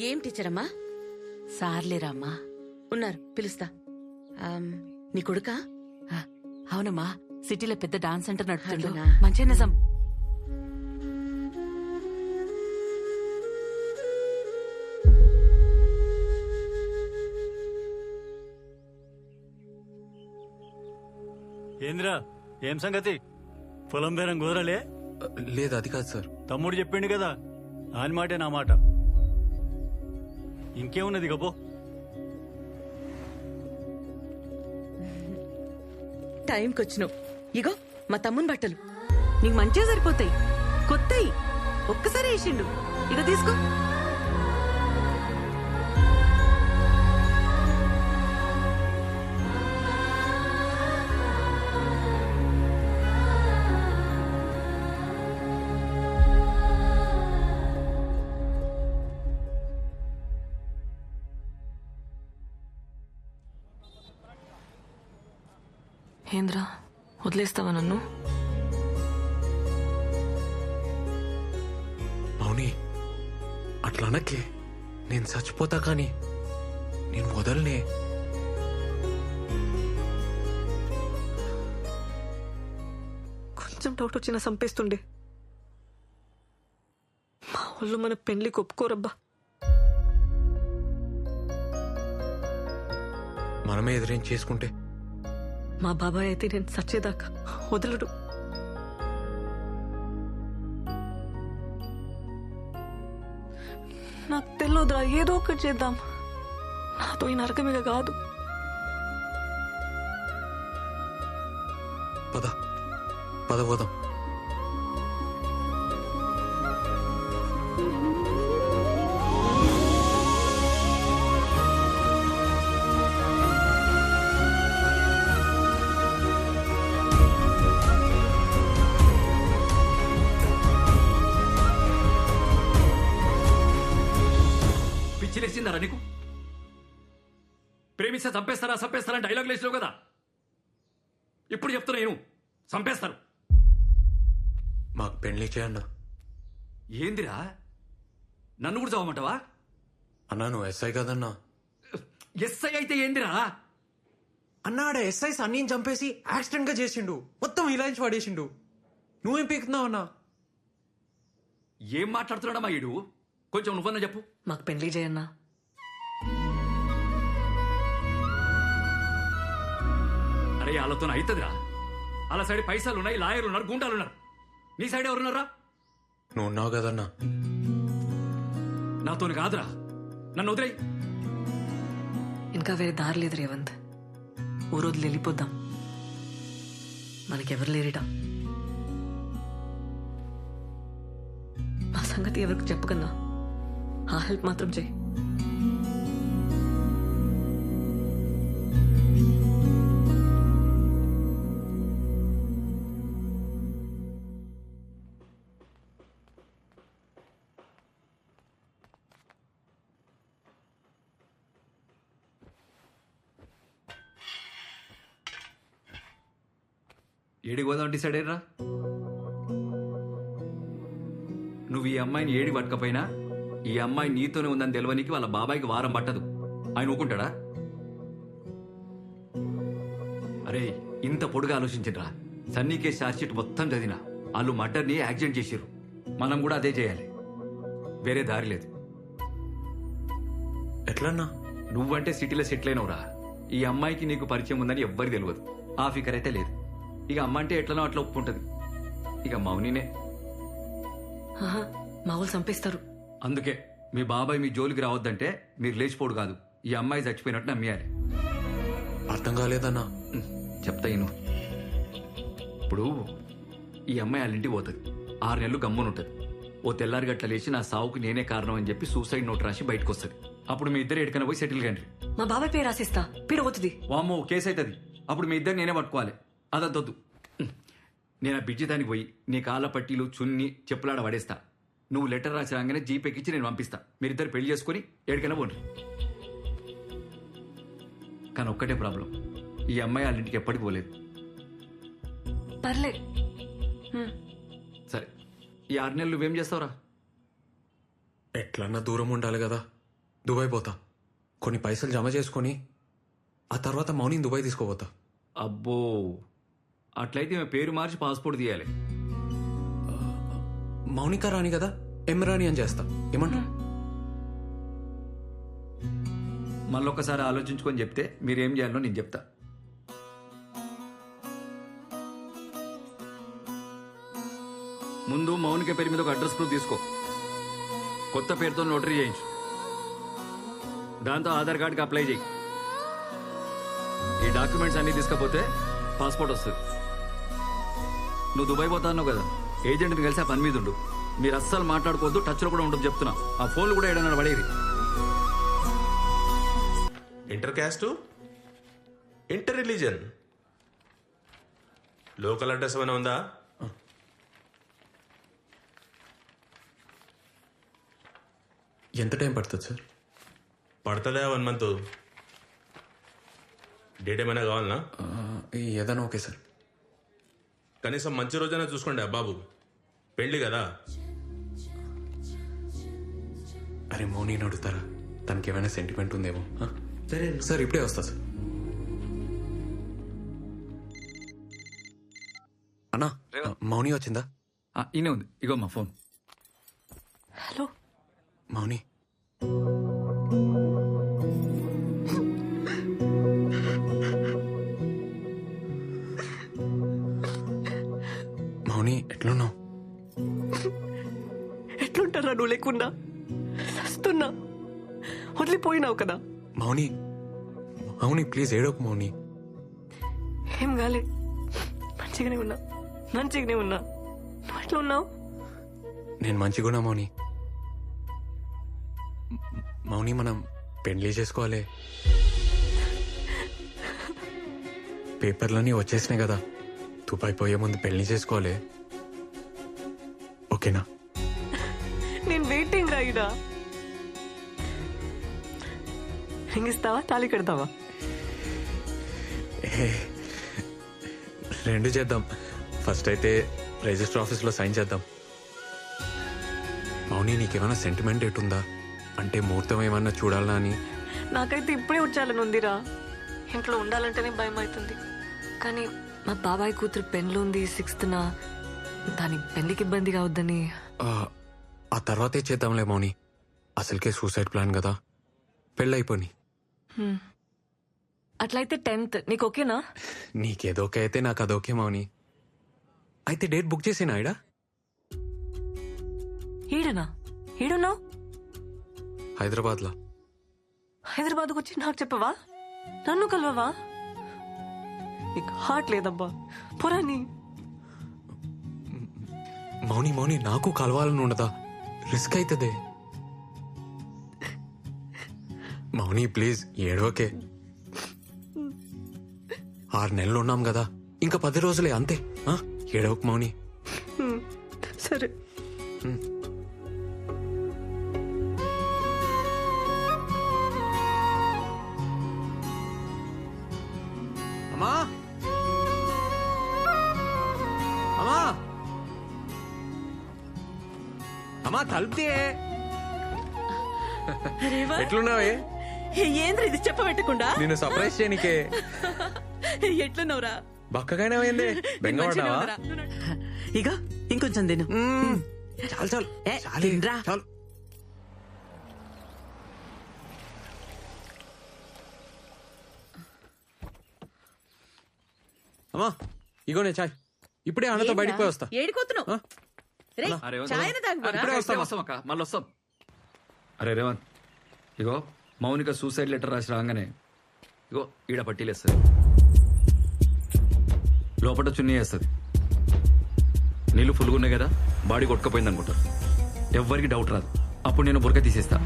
ఏం టీచర్ అమ్మా? సార్లేరమ్మా. ఉన్నారు, పిలుస్తా. నీ కొడుకా? అవునమ్మా, సిటీలో పెద్ద డాన్స్ సెంటర్ నడుపుతుండు. అట్లనా? మంచి నిజం. ఏంద్రా, ఏం సంగతి? పొలం బేరం కుదరలే? లేదు, అది కాదు సార్. తమ్ముడు చెప్పిండు కదా, ఆయన మాటే నా మాట. ఇంకేమున్నది గబో. టైంకి వచ్చినావు. ఇగో మా తమ్ముని బట్టలు. నీకు మంచిగా సరిపోతాయి, కొత్తయి. ఒక్కసారి వేసిండు. ఇక తీసుకో. ఏంద్రా, వదిలేస్తావా నన్ను? మౌని, అట్లా అనకే. నేను చచ్చిపోతా కానీ నేను వదలనే. కొంచెం డౌట్ వచ్చినా చంపేస్తుండే. మా వాళ్ళు మన పెళ్లికి ఒప్పుకోరబ్బా. మనమే ఎదురేం చేసుకుంటే. మా బాబాయ్ అయితే నేను చచ్చేదాకా వదలడు. నాకు తెలియదురా, ఏదో ఒకటి చేద్దాం. నాతో ఈ నరకమిగ కాదు. పద పద పోదాం. పిచ్చిలేసిందరా నీకు? ప్రేమిస్తే చంపేస్తారా డైలాగ్ లేచినావు కదా. ఇప్పుడు చెప్తున్నా నేను, చంపేస్తారు. మాకు పెళ్లి చేయన్నా. ఏందిరా, నన్ను కూడా చదవమంటావా? అన్నా, నువ్వు ఎస్ఐ కదన్నా. ఎస్ఐ అయితే ఏందిరా? అన్నాడ ఎస్ఐ సన్నీని చంపేసి యాక్సిడెంట్ గా చేసిండు. మొత్తం ఇలాంటి పడేసిండు. నువ్వేం పీకుతున్నావు అన్నా? ఏం మాట్లాడుతున్నాడా మా ఈడు? కొంచెం నువ్వన్నా చెప్పు. మాకు పెళ్లి చేయన్నా. అరే, వాళ్ళతో అవుతుందిరా. వాళ్ళ సైడ్ పైసలు ఉన్నాయి, లాయర్లు ఉన్నారు, గుండాలు ఉన్నారు. నీ సైడ్ ఎవరున్నారా? నువ్వు ఉన్నావు కదన్నా. నాతోని కాదురా, నన్ను వదిలేయ్. ఇంకా వేరే దారి లేదు రేవంత్. ఓ రోజులు వెళ్ళిపోద్దాం. మనకెవరు లేరిట. మా సంగతి ఎవరికి చెప్పకన్నా ఆ హెల్ప్ మాత్రం చేయి. ఏడికి పోదాం డిసైడ్ అయ్యరా? నువ్వు ఈ అమ్మాయిని ఏడి పట్టకపోయినా ఈ అమ్మాయి నీతోనే ఉందని తెలియనికి వాళ్ళ బాబాయికి వారం పట్టదు. ఆయన ఊకుంటాడా? అరే, ఇంత పొడుగా ఆలోచించరా. సన్నీ కేసు ఛార్జ్షీట్ మొత్తం చదివినా వాళ్ళు మర్డర్ని యాక్సిడెంట్ చేసిర్రు. మనం కూడా అదే చేయాలి, వేరే దారి లేదు. ఎట్లన్నా? నువ్వంటే సిటీలో సెటిల్ అయినవురా. ఈ అమ్మాయికి నీకు పరిచయం ఉందని ఎవ్వరికి తెలియదు. ఆ ఫికర్ అయితే లేదు. ఇక అమ్మ అంటే ఎట్లనో అట్లా ఒప్పుకుంటది. ఇక మౌనినే. ఆహా, మా వాళ్ళు చంపేస్తారు. అందుకే మీ బాబాయ్ మీ జోలికి రావద్దంటే మీరు లేచిపోడు కాదు, ఈ అమ్మాయి చచ్చిపోయినట్టు నమ్మేయాలి. అర్థం కాలేదన్నా. చెప్తా ఇను. ఇప్పుడు ఈ అమ్మాయి వాళ్ళ ఇంటికి పోతుంది. 6 నెలలు గమ్మునుంటది. ఓ తెల్లారి గట్ల లేచి నా సావుకు నేనే కారణం అని చెప్పి సూసైడ్ నోట్ రాసి బయటకు వస్తుంది. అప్పుడు మీ ఇద్దరు ఎక్కడికైనా పోయి సెటిల్ కండి. మా బాబాయ్ పేరు రాసిస్తా, పీడ పోతుంది. వామ్మో, కేసు అవుతుంది. అప్పుడు మీ ఇద్దరు నేనే పట్టుకోవాలి. అదంతొద్దు. నేను ఆ బిడ్జి దానికి పోయి నీ కాళ్ళ పట్టీలు చున్ని చెప్పులాడ పడేస్తా. నువ్వు లెటర్ రాసి రాగానే జీపేకిచ్చి నేను పంపిస్తా. మీరిద్దరు పెళ్లి చేసుకుని ఎక్కడికైనా పోండి. కానీ ఒక్కటే ప్రాబ్లం, ఈ అమ్మాయి వాళ్ళ ఇంటికి ఎప్పటికి పోలేదు. పర్లే. సరే, ఈ 6 నెలలు నువ్వేం చేస్తావురా? ఎట్లన్నా దూరం ఉండాలి కదా. దుబాయ్ పోతా, కొన్ని పైసలు జమ చేసుకొని ఆ తర్వాత మౌనిని దుబాయ్ తీసుకోపోతా. అబ్బో, అట్లయితే ఈమె పేరు మార్చి పాస్పోర్ట్ తీయాలి. మౌనిక రాణి కదా, ఎం రాణి అని చేస్తా. ఏమంటా? మళ్ళొక్కసారి ఆలోచించుకొని చెప్తే మీరేం చేయాలో నేను చెప్తా. ముందు మౌనిక పేరు మీద ఒక అడ్రస్ ప్రూఫ్ తీసుకో, కొత్త పేరుతో నోటరీ చేయించు, దాంతో ఆధార్ కార్డుకి అప్లై చేయి. ఈ డాక్యుమెంట్స్ అన్ని తీసుకపోతే పాస్పోర్ట్ వస్తుంది. నువ్వు దుబాయ్ పోతా అన్నావు కదా, ఏజెంట్ని కలిసి ఆ పని మీద ఉండు. మీరు అస్సలు మాట్లాడుకోవద్దు, టచ్లో కూడా ఉండదు చెప్తున్నా. ఆ ఫోన్లు కూడా ఏడన్నా పడేది. Inter caste, inter religion, local address ఏమైనా ఉందా? ఎంత టైం పడుతుంది సార్? పడుతుందా 1 month? డేట్ ఏమైనా కావాలనా? ఏదైనా ఓకే సార్. కనీసం మంచి రోజైనా చూసుకోండి బాబు, పెళ్ళి కదా. అరే మౌనిని అడుగుతారా, తనకి ఏమైనా సెంటిమెంట్ ఉందేమో. సరే సార్, ఇప్పుడే వస్తా సార్. అన్నా, మౌని వచ్చిందా? ఈయనే ఉంది, ఇగో మా ఫోన్. హలో మౌని, మౌని ఎట్లున్నావు? ఎట్లుంటారా నువ్వు లేకుండా? వస్తున్నా, వదిలిపోయినావు కదా. మౌని, మౌని ప్లీజ్ ఏడోకు మౌని. ఏం కాలే, మంచిగానే ఉన్నా. నువ్వు ఎట్లా ఉన్నావు? నేను మంచిగున్నా మౌని. మౌని మనం పెళ్లి చేసుకోవాలి. పేపర్లన్నీ వచ్చేసినాయి కదా, దుబాయ్ పోయే ముందు పెళ్లి చేసుకోవాలి. ఓకేనా? నేను వెయిటింగ్ రాయిడా. రింగ్ ఇస్తావా, తాళి కడతావా? రెండు చేద్దాం. ఫస్ట్ అయితే రిజిస్టర్ ఆఫీస్లో సైన్ చేద్దాం. మౌని, నీకేమైనా సెంటిమెంట్ ఎటుందా? అంటే ముహూర్తం ఏమన్నా చూడాలా అని. నాకైతే ఇప్పుడే వచ్చాలని ఉందిరా. ఇంట్లో ఉండాలంటేనే భయం అవుతుంది. కానీ మా బాబాయ్ కూతురు పెళ్ళి ఉంది 6th. దాని పెళ్లికి ఇబ్బంది కావద్దని. ఆ తర్వాతే చేద్దాంలే మౌని, అసలుకే సూసైడ్ ప్లాన్ కదా. పెళ్ళైపోని. అట్లయితే 10th నీకు ఓకేనా? నీకేదోకే అయితే నాకు అదోకే మౌని. అయితే డేట్ బుక్ చేసేనా ఈడ? ఈడనా? ఈడున్నావు? హైదరాబాద్లో. హైదరాబాద్కు వచ్చి నాకు చెప్పవా? నన్ను కలవవా? నీకు హార్ట్ లేదబ్బా, పొరాని. మౌని మౌని, నాకు కలవాలని ఉండదా? రిస్క్ అవుతుంది మౌని, ప్లీజ్ ఏడవకే. 6 నెలలు ఉన్నాం కదా, ఇంకా 10 రోజులే అంతే. ఏడవకు మౌని. సరే. అమ్మా, అమ్మా, అమ్మా తలుపుతే. ఎట్లున్నావే? ఏంద్ర ఇది చెప్పబెట్టకుండా? నిన్ను సర్ప్రైజ్ చేయనికే. ఎట్లున్నావురా? బక్కగానేమైంది? బెంగపడ్డావా? ఇగో ఇంకొంచెం తిను. చాలు చాలు ఏ, చాలు, తినరా. చాలు. అమ్మా, ఇగోనే చాయ్. ఇప్పుడే అన్నతో బయటికి పోయి వస్తా. ఏడిపోతున్నావు? రేయ్, అరే చాయ్ తాగుపోరా? ఇప్పుడే వస్తాం అక్క, మళ్ళీ వస్తాం. అరే రేవంత్, ఇగో మౌనిక సూసైడ్ లెటర్ రాసి రాగానే ఇగో ఈడ పట్టీలేస్తుంది, లోపల చున్నీ వేస్తుంది. నీళ్ళు ఫుల్గా ఉన్నాయి కదా, బాడీ కొట్టుకపోయింది అనుకుంటారు. ఎవ్వరికి డౌట్ రాదు. అప్పుడు నేను బురక తీసేస్తా,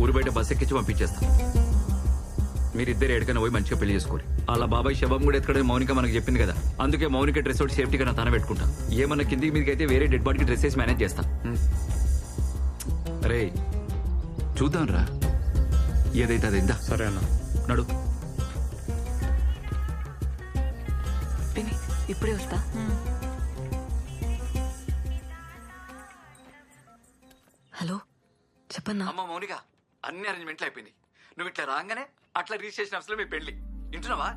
ఊరు బయట బస్ ఎక్కించి పంపించేస్తా. మీరిద్దరు ఎక్కడికైనా పోయి మంచిగా పెళ్లి చేసుకోరు. అలా బాబాయ్ శవం కూడా ఎత్తుకడని మౌనిక మనకు చెప్పింది కదా, అందుకే మౌనిక డ్రెస్ ఒకటి సేఫ్టీగా నా తన పెట్టుకుంటా. ఏమన్నా కిందికి మీదకి అయితే వేరే డెడ్ బాడీకి డ్రెస్ వేసి మేనేజ్ చేస్తా. అరే చూద్దాం రా, ఏదైతే అది ఇందా. సరే అన్న, నడు. పిన్ని, ఇప్పుడే వస్తా. హలో, చెప్పన్నా. అమ్మ మౌనిక, అన్ని అరేంజ్మెంట్లు అయిపోయినాయి. నువ్వు ఇట్లా రాగానే అట్లా రిజిస్ట్రేషన్ ఆఫీస్ లో మీ పెళ్లి. వింటున్నావా?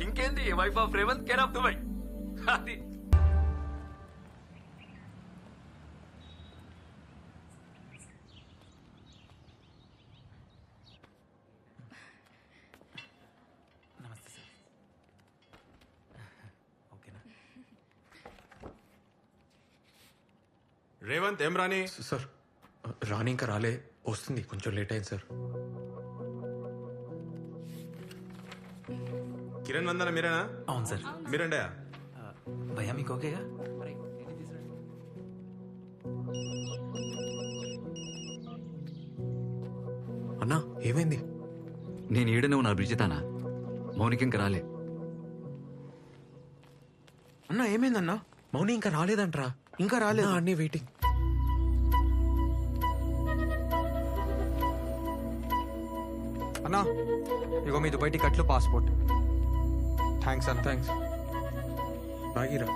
ఇంకేంది, wife of Revanth, care of Dubai. అది రేవంత్ ఏం రాని? సార్ రాని ఇంకా రాలే, వస్తుంది, కొంచెం లేట్ అయింది సార్. కిరణ్ వందన మీరేనా? అవును సార్. మీరండే? భయ్యా మీకు ఓకేగా? అన్నా ఏమైంది? నేను ఈడనే ఉన్నా బ్రిజితానా. మౌనికి ఇంకా రాలే. అన్నా ఏమైందన్నా? మౌని ఇంకా రాలేదంట్రా. ఇంకా రాలేదు అన్నీ వెయిటింగ్. అన్నా ఇగో మీ దుబాయ్ టికెట్లు పాస్పోర్ట్. థ్యాంక్స్ అన్న. థ్యాంక్స్. బాగిరా.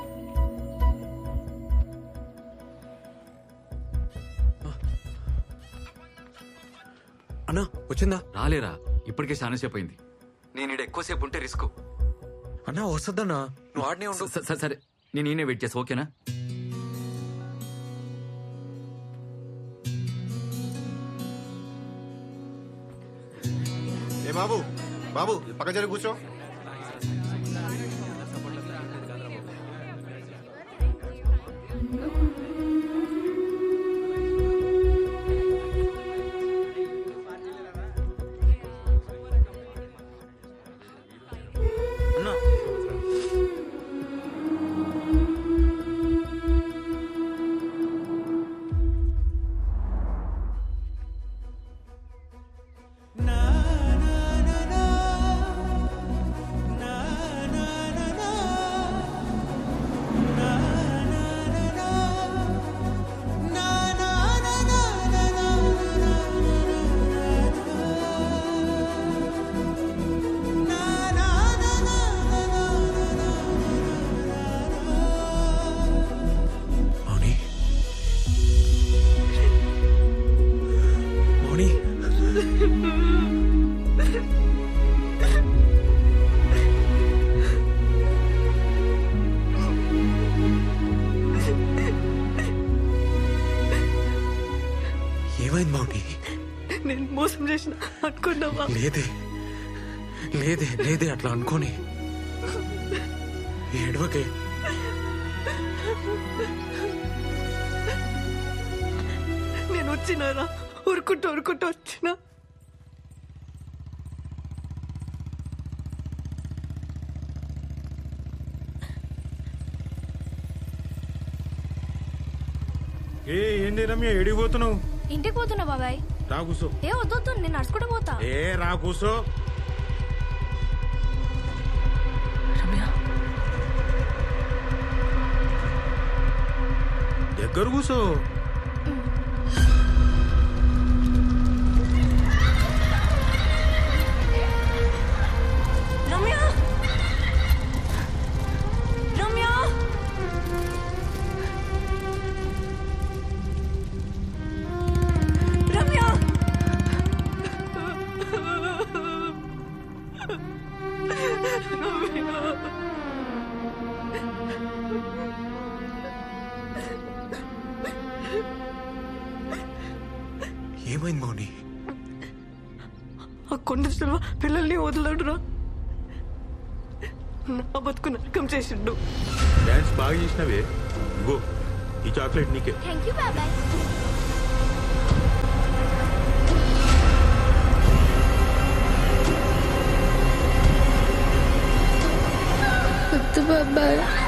అన్నా వచ్చిందా? రాలేరా, ఇప్పటికే చాలా సేపు అయింది. నేను ఈడ ఎక్కువసేపు ఉంటే రిస్క్. అన్నా వస్తుందన్నా, నువ్వు ఆడనే ఉండు. సరే నేను ఈయనే వెయిట్ చేస్తా, ఓకేనా? ఏ బాబు, బాబు పక్క జరి కూర్చో. ఏమైంది మౌని? నేను మోసం చేసిన అనుకున్నావా? లేదే లేదే లేదే, అట్లా అనుకోని ఏడవకే. నేను వచ్చినారా, ఉరుకుంటూ వచ్చినా. ఏంటి రమ్య ఎడిగిపోతున్నావు? ఇంటికి పోతున్నా బాబాయ్. రా కూసో. ఏ వద్దు, నేను నడుచుకుంటూ పోతా. రా కూసో. రమ్య, దగ్గర కూసో. రమ్య, రమ్య. రమ్య, ఏమైంది మౌని? ఆ కొండ పిల్లల్ని వదలడురా. నా బతుకు నరకం చేసిండు. డాన్స్ బాగా చేసినవే. గో, ఈ చాక్లెట్ నీకే. థ్యాంక్ యూ బాబాయ్. వద్దు బాబాయ్.